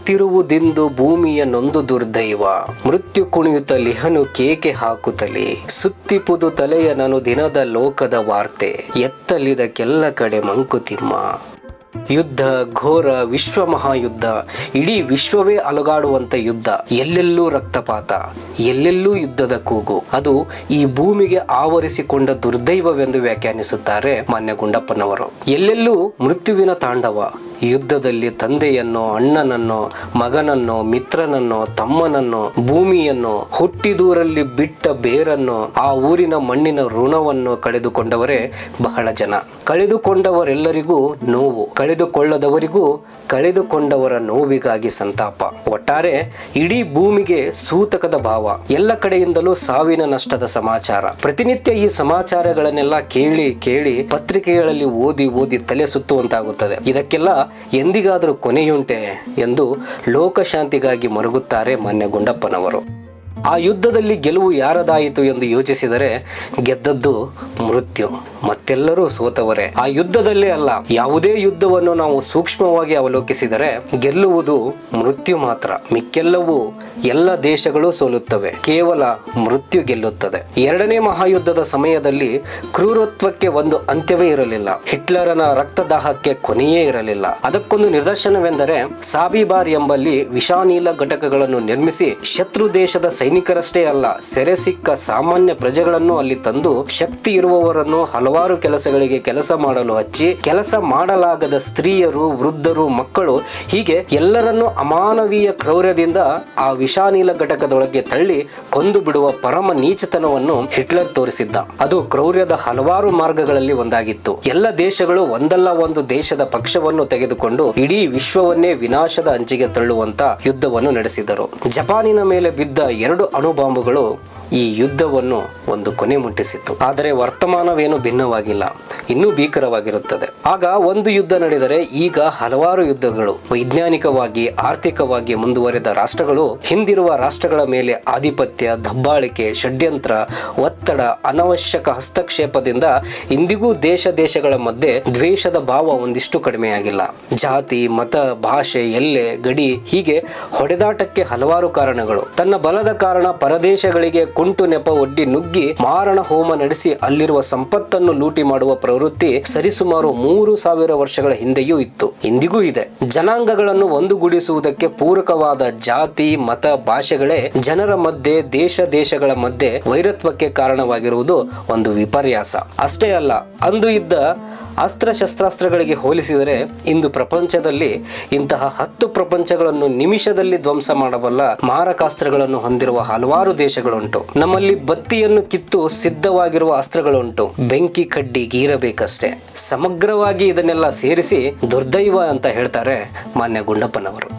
ಬರುತ್ತಿರುವುದೆಂದು ಭೂಮಿಯ ನೊಂದು ದುರ್ದೈವ, ಮೃತ್ಯು ಕುಣಿಯುತ್ತ ಲಿಹನು ಕೇಕೆ ಹಾಕುತ್ತಲೇ, ಸುತ್ತಿಪುದು ತಲೆಯ ನಾನು ದಿನದ ಲೋಕದ ವಾರ್ತೆ, ಎತ್ತಲಿದ ಕೆಲ್ಲ ಕಡೆ ಮಂಕುತಿಮ್ಮ. ಯುದ್ಧ, ಘೋರ ವಿಶ್ವ ಮಹಾಯುದ್ಧ, ಇಡೀ ವಿಶ್ವವೇ ಅಲುಗಾಡುವಂತ ಯುದ್ಧ, ಎಲ್ಲೆಲ್ಲೂ ರಕ್ತಪಾತ, ಎಲ್ಲೆಲ್ಲೂ ಯುದ್ಧದ ಕೂಗು, ಅದು ಈ ಭೂಮಿಗೆ ಆವರಿಸಿಕೊಂಡ ದುರ್ದೈವವೆಂದು ವ್ಯಾಖ್ಯಾನಿಸುತ್ತಾರೆ ಮಾನ್ಯ ಗುಂಡಪ್ಪನವರು. ಎಲ್ಲೆಲ್ಲೂ ಮೃತ್ಯುವಿನ ತಾಂಡವ, ಯುದ್ಧದಲ್ಲಿ ತಂದೆಯನ್ನೋ, ಅಣ್ಣನನ್ನೋ, ಮಗನನ್ನೋ, ಮಿತ್ರನನ್ನೋ, ತಮ್ಮನನ್ನೋ, ಭೂಮಿಯನ್ನು, ಹುಟ್ಟಿದೂರಲ್ಲಿ ಬಿಟ್ಟ ಬೇರನ್ನು, ಆ ಊರಿನ ಮಣ್ಣಿನ ಋಣವನ್ನು ಕಳೆದುಕೊಂಡವರೇ ಬಹಳ ಜನ. ಕಳೆದುಕೊಂಡವರೆಲ್ಲರಿಗೂ ನೋವು, ಕಳೆದುಕೊಳ್ಳದವರಿಗೂ ಕಳೆದುಕೊಂಡವರ ನೋವಿಗಾಗಿ ಸಂತಾಪ. ಒಟ್ಟಾರೆ ಇಡೀ ಭೂಮಿಗೆ ಸೂತಕದ ಭಾವ, ಎಲ್ಲ ಕಡೆಯಿಂದಲೂ ಸಾವಿನ ನಷ್ಟದ ಸಮಾಚಾರ. ಪ್ರತಿನಿತ್ಯ ಈ ಸಮಾಚಾರಗಳನ್ನೆಲ್ಲ ಕೇಳಿ ಕೇಳಿ ಪತ್ರಿಕೆಗಳಲ್ಲಿ ಓದಿ ತಲೆ ಸುತ್ತುವಂತಾಗುತ್ತದೆ. ಇದಕ್ಕೆಲ್ಲ ಎಂದಿಗಾದರೂ ಕೊನೆಯುಂಟೆ ಎಂದು ಲೋಕಶಾಂತಿಗಾಗಿ ಮರುಗುತ್ತಾರೆ ಮಾನ್ಯ ಗುಂಡಪ್ಪನವರು. ಆ ಯುದ್ಧದಲ್ಲಿ ಗೆಲುವು ಯಾರದಾಯಿತು ಎಂದು ಯೋಚಿಸಿದರೆ ಗೆದ್ದದ್ದು ಮೃತ್ಯು, ಮತ್ತೆಲ್ಲರೂ ಸೋತವರೇ. ಆ ಯುದ್ಧದಲ್ಲೇ ಅಲ್ಲ, ಯಾವುದೇ ಯುದ್ಧವನ್ನು ನಾವು ಸೂಕ್ಷ್ಮವಾಗಿ ಅವಲೋಕಿಸಿದರೆ ಗೆಲ್ಲುವುದು ಮೃತ್ಯು ಮಾತ್ರ. ಮಿಕ್ಕೆಲ್ಲವೂ ಎಲ್ಲ ದೇಶಗಳು ಸೋಲುತ್ತವೆ, ಕೇವಲ ಮೃತ್ಯು ಗೆಲ್ಲುತ್ತದೆ. ಎರಡನೇ ಮಹಾಯುದ್ಧದ ಸಮಯದಲ್ಲಿ ಕ್ರೂರತ್ವಕ್ಕೆ ಒಂದು ಅಂತ್ಯವೇ ಇರಲಿಲ್ಲ, ಹಿಟ್ಲರನ ರಕ್ತದಾಹಕ್ಕೆ ಕೊನೆಯೇ ಇರಲಿಲ್ಲ. ಅದಕ್ಕೊಂದು ನಿದರ್ಶನವೆಂದರೆ ಸಾಬಿಬಾರ್ ಎಂಬಲ್ಲಿ ವಿಷಾನಿಲ ಘಟಕಗಳನ್ನು ನಿರ್ಮಿಸಿ ಶತ್ರು ದೇಶದ ಸೈನಿಕರಷ್ಟೇ ಅಲ್ಲ, ಸೆರೆ ಸಿಕ್ಕ ಸಾಮಾನ್ಯ ಪ್ರಜೆಗಳನ್ನು ಅಲ್ಲಿ ತಂದು ಶಕ್ತಿ ಇರುವವರನ್ನು ಹಲವಾರು ಕೆಲಸಗಳಿಗೆ ಕೆಲಸ ಮಾಡಲು ಹಚ್ಚಿ, ಕೆಲಸ ಮಾಡಲಾಗದ ಸ್ತ್ರೀಯರು, ವೃದ್ಧರು, ಮಕ್ಕಳು, ಹೀಗೆ ಎಲ್ಲರನ್ನೂ ಅಮಾನವೀಯ ಕ್ರೌರ್ಯದಿಂದ ಆ ವಿಷಾನಿಲ ಘಟಕದೊಳಗೆ ತಳ್ಳಿ ಕೊಂದು ಬಿಡುವ ಪರಮ ನೀಚತನವನ್ನು ಹಿಟ್ಲರ್ ತೋರಿಸಿದ್ದ. ಅದು ಕ್ರೌರ್ಯದ ಹಲವಾರು ಮಾರ್ಗಗಳಲ್ಲಿ ಒಂದಾಗಿತ್ತು. ಎಲ್ಲ ದೇಶಗಳು ಒಂದಲ್ಲ ಒಂದು ದೇಶದ ಪಕ್ಷವನ್ನು ತೆಗೆದುಕೊಂಡು ಇಡೀ ವಿಶ್ವವನ್ನೇ ವಿನಾಶದ ಅಂಚಿಗೆ ತಳ್ಳುವಂತ ಯುದ್ಧವನ್ನು ನಡೆಸಿದರು. ಜಪಾನಿನ ಮೇಲೆ ಬಿದ್ದ 2 ಅಣುಬಾಂಬುಗಳು ಈ ಯುದ್ಧವನ್ನು ಒಂದು ಕೊನೆ ಮುಟ್ಟಿಸಿತ್ತು. ಆದರೆ ವರ್ತಮಾನವೇನು ಭಿನ್ನವಾಗಿಲ್ಲ, ಇನ್ನೂ ಭೀಕರವಾಗಿರುತ್ತದೆ. ಆಗ ಒಂದು ಯುದ್ಧ ನಡೆದರೆ ಈಗ ಹಲವಾರು ಯುದ್ಧಗಳು. ವೈಜ್ಞಾನಿಕವಾಗಿ, ಆರ್ಥಿಕವಾಗಿ ಮುಂದುವರೆದ ರಾಷ್ಟ್ರಗಳು ಹಿಂದಿರುವ ರಾಷ್ಟ್ರಗಳ ಮೇಲೆ ಆಧಿಪತ್ಯ, ದಬ್ಬಾಳಿಕೆ, ಷಡ್ಯಂತ್ರ, ಒತ್ತಡ, ಅನವಶ್ಯಕ ಹಸ್ತಕ್ಷೇಪದಿಂದ ಇಂದಿಗೂ ದೇಶಗಳ ಮಧ್ಯೆ ದ್ವೇಷದ ಭಾವ ಒಂದಿಷ್ಟು ಕಡಿಮೆಯಾಗಿಲ್ಲ. ಜಾತಿ, ಮತ, ಭಾಷೆ, ಎಲ್ಲೆ, ಗಡಿ, ಹೀಗೆ ಹೊಡೆದಾಟಕ್ಕೆ ಹಲವಾರು ಕಾರಣಗಳು. ತನ್ನ ಬಲದ ಕಾರಣ ಪರದೇಶಗಳಿಗೆ ಕುಂಟು ನೆಪ ಒಡ್ಡಿ ನುಗ್ಗಿ ಮಾರಣ ಹೋಮ ನಡೆಸಿ ಅಲ್ಲಿರುವ ಸಂಪತ್ತನ್ನು ಲೂಟಿ ಮಾಡುವ ಪ್ರವೃತ್ತಿ ಸರಿಸುಮಾರು 3000 ವರ್ಷಗಳ ಹಿಂದೆಯೂ ಇತ್ತು, ಇಂದಿಗೂ ಇದೆ. ಜನಾಂಗಗಳನ್ನು ಒಂದುಗೂಡಿಸುವುದಕ್ಕೆ ಪೂರಕವಾದ ಜಾತಿ, ಮತ, ಭಾಷೆಗಳೇ ಜನರ ಮಧ್ಯೆ, ದೇಶಗಳ ಮಧ್ಯೆ ವೈರತ್ವಕ್ಕೆ ಕಾರಣವಾಗಿರುವುದು ಒಂದು ವಿಪರ್ಯಾಸ. ಅಷ್ಟೇ ಅಲ್ಲ, ಅಂದು ಇದ್ದ ಅಸ್ತ್ರಶಸ್ತ್ರಾಸ್ತ್ರಗಳಿಗೆ ಹೋಲಿಸಿದರೆ ಇಂದು ಪ್ರಪಂಚದಲ್ಲಿ ಇಂತಹ 10 ಪ್ರಪಂಚಗಳನ್ನು ನಿಮಿಷದಲ್ಲಿ ಧ್ವಂಸ ಮಾಡಬಲ್ಲ ಮಾರಕಾಸ್ತ್ರಗಳನ್ನು ಹೊಂದಿರುವ ಹಲವಾರು ದೇಶಗಳುಂಟು. ನಮ್ಮಲ್ಲಿ ಬತ್ತಿಯನ್ನು ಕಿತ್ತು ಸಿದ್ಧವಾಗಿರುವ ಅಸ್ತ್ರಗಳುಂಟು, ಬೆಂಕಿ ಕಡ್ಡಿ ಗೀರಬೇಕಷ್ಟೇ. ಸಮಗ್ರವಾಗಿ ಇದನ್ನೆಲ್ಲ ಸೇರಿಸಿ ದುರ್ದೈವ ಅಂತ ಹೇಳ್ತಾರೆ ಮಾನ್ಯ ಗುಂಡಪ್ಪನವರು.